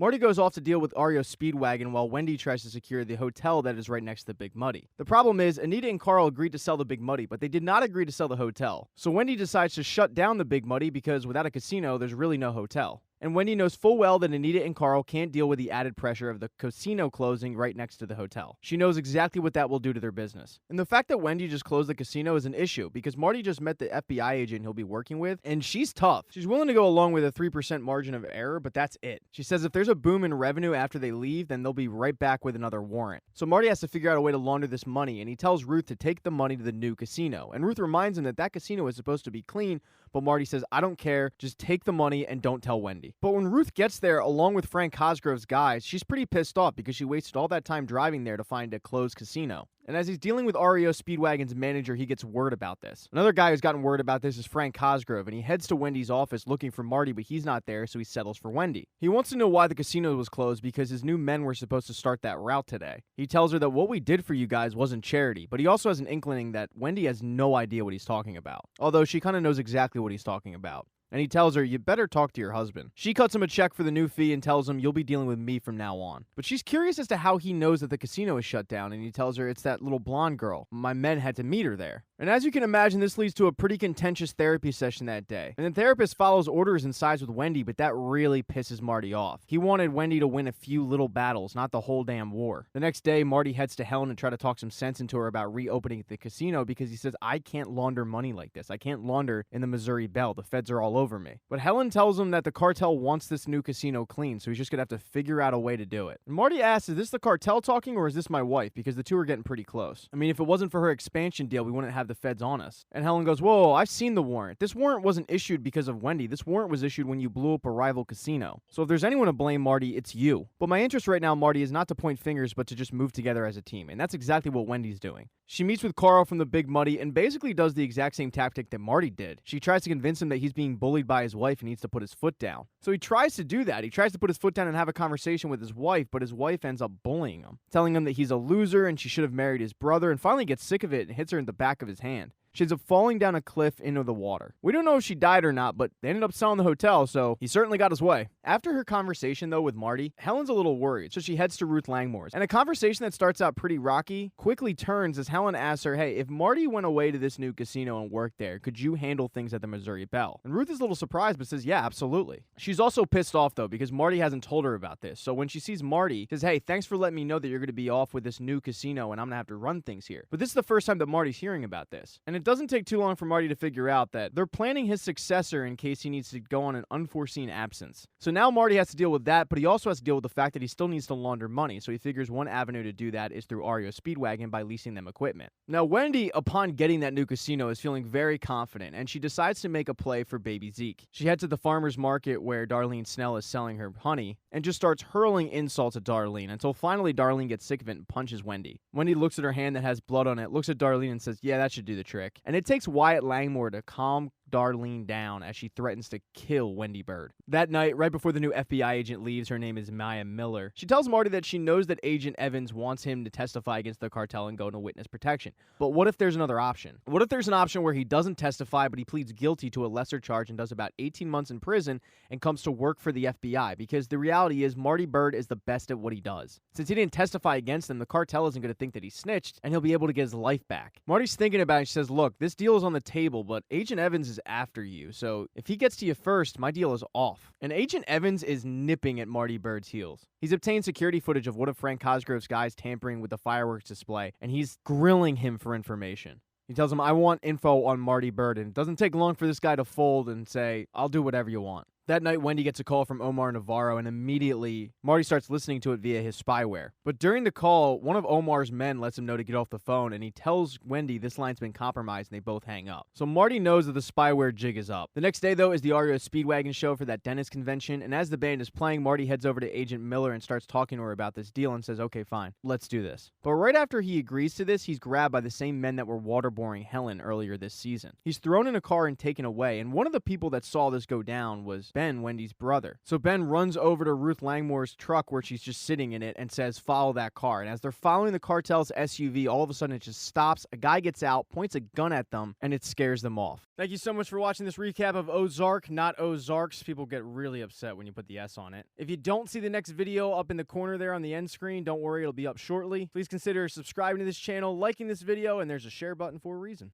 Marty goes off to deal with REO's Speedwagon while Wendy tries to secure the hotel that is right next to the Big Muddy. The problem is, Anita and Carl agreed to sell the Big Muddy, but they did not agree to sell the hotel. So Wendy decides to shut down the Big Muddy because without a casino, there's really no hotel. And Wendy knows full well that Anita and Carl can't deal with the added pressure of the casino closing right next to the hotel. She knows exactly what that will do to their business. And the fact that Wendy just closed the casino is an issue because Marty just met the FBI agent he'll be working with, and she's tough. She's willing to go along with a 3% margin of error, but that's it. She says if there's a boom in revenue after they leave, then they'll be right back with another warrant. So Marty has to figure out a way to launder this money, and he tells Ruth to take the money to the new casino. And Ruth reminds him that that casino is supposed to be clean, but Marty says, I don't care, just take the money and don't tell Wendy. But when Ruth gets there, along with Frank Cosgrove's guys, she's pretty pissed off because she wasted all that time driving there to find a closed casino. And as he's dealing with REO Speedwagon's manager, he gets word about this. Another guy who's gotten word about this is Frank Cosgrove, and he heads to Wendy's office looking for Marty, but he's not there, so he settles for Wendy. He wants to know why the casino was closed because his new men were supposed to start that route today. He tells her that what we did for you guys wasn't charity, but he also has an inkling that Wendy has no idea what he's talking about, although she kind of knows exactly what he's talking about. And he tells her, you better talk to your husband. She cuts him a check for the new fee and tells him, you'll be dealing with me from now on. But she's curious as to how he knows that the casino is shut down, and he tells her it's that little blonde girl. My men had to meet her there. And as you can imagine, this leads to a pretty contentious therapy session that day. And the therapist follows orders and sides with Wendy, but that really pisses Marty off. He wanted Wendy to win a few little battles, not the whole damn war. The next day, Marty heads to Helen and try to talk some sense into her about reopening the casino because he says, I can't launder money like this. I can't launder in the Missouri Belle. The feds are all over me. But Helen tells him that the cartel wants this new casino clean, so he's just gonna have to figure out a way to do it. And Marty asks, is this the cartel talking or is this my wife? Because the two are getting pretty close. I mean, if it wasn't for her expansion deal, we wouldn't have the feds on us. And Helen goes, whoa, I've seen the warrant. This warrant wasn't issued because of Wendy. This warrant was issued when you blew up a rival casino. So if there's anyone to blame, Marty, it's you. But my interest right now, Marty, is not to point fingers, but to just move together as a team. And that's exactly what Wendy's doing. She meets with Carl from the Big Muddy and basically does the exact same tactic that Marty did. She tries to convince him that he's being bullied by his wife and needs to put his foot down. So he tries to do that. He tries to put his foot down and have a conversation with his wife, but his wife ends up bullying him, telling him that he's a loser and she should have married his brother, and finally gets sick of it and hits her in the back of his hand. She ends up falling down a cliff into the water. We don't know if she died or not, but they ended up selling the hotel, so he certainly got his way. After her conversation, though, with Marty, Helen's a little worried, so she heads to Ruth Langmore's. And a conversation that starts out pretty rocky quickly turns as Helen asks her, hey, if Marty went away to this new casino and worked there, could you handle things at the Missouri Belle? And Ruth is a little surprised, but says, yeah, absolutely. She's also pissed off, though, because Marty hasn't told her about this. So when she sees Marty, she says, hey, thanks for letting me know that you're going to be off with this new casino and I'm going to have to run things here. But this is the first time that Marty's hearing about this. And it doesn't take too long for Marty to figure out that they're planning his successor in case he needs to go on an unforeseen absence. So now Marty has to deal with that, but he also has to deal with the fact that he still needs to launder money, so he figures one avenue to do that is through REO Speedwagon by leasing them equipment. Now Wendy, upon getting that new casino, is feeling very confident, and she decides to make a play for baby Zeke. She heads to the farmer's market where Darlene Snell is selling her honey, and just starts hurling insults at Darlene, until finally Darlene gets sick of it and punches Wendy. Wendy looks at her hand that has blood on it, looks at Darlene and says, yeah, that should do the trick. And it takes Wyatt Langmore to calm Darlene down as she threatens to kill Wendy Bird. That night, right before the new FBI agent leaves, her name is Maya Miller, she tells Marty that she knows that Agent Evans wants him to testify against the cartel and go into witness protection. But what if there's another option? What if there's an option where he doesn't testify, but he pleads guilty to a lesser charge and does about 18 months in prison and comes to work for the FBI? Because the reality is Marty Bird is the best at what he does. Since he didn't testify against them, the cartel isn't going to think that he snitched, and he'll be able to get his life back. Marty's thinking about it and she says, look, this deal is on the table, but Agent Evans is after you, so if he gets to you first, my deal is off. And Agent Evans is nipping at Marty Bird's heels. He's obtained security footage of one of Frank Cosgrove's guys tampering with the fireworks display, and he's grilling him for information. He tells him, I want info on Marty Bird, and it doesn't take long for this guy to fold and say, I'll do whatever you want. That night, Wendy gets a call from Omar Navarro, and immediately, Marty starts listening to it via his spyware. But during the call, one of Omar's men lets him know to get off the phone, and he tells Wendy this line's been compromised, and they both hang up. So Marty knows that the spyware jig is up. The next day, though, is the REO Speedwagon show for that dentist convention, and as the band is playing, Marty heads over to Agent Miller and starts talking to her about this deal and says, okay, fine, let's do this. But right after he agrees to this, he's grabbed by the same men that were waterboarding Helen earlier this season. He's thrown in a car and taken away, and one of the people that saw this go down was Ben, Wendy's brother. So Ben runs over to Ruth Langmore's truck where she's just sitting in it and says, "Follow that car." And as they're following the cartel's SUV, all of a sudden it just stops. A guy gets out, points a gun at them, and it scares them off. Thank you so much for watching this recap of Ozark, not Ozarks. People get really upset when you put the S on it. If you don't see the next video up in the corner there on the end screen, don't worry, it'll be up shortly. Please consider subscribing to this channel, liking this video, and there's a share button for a reason.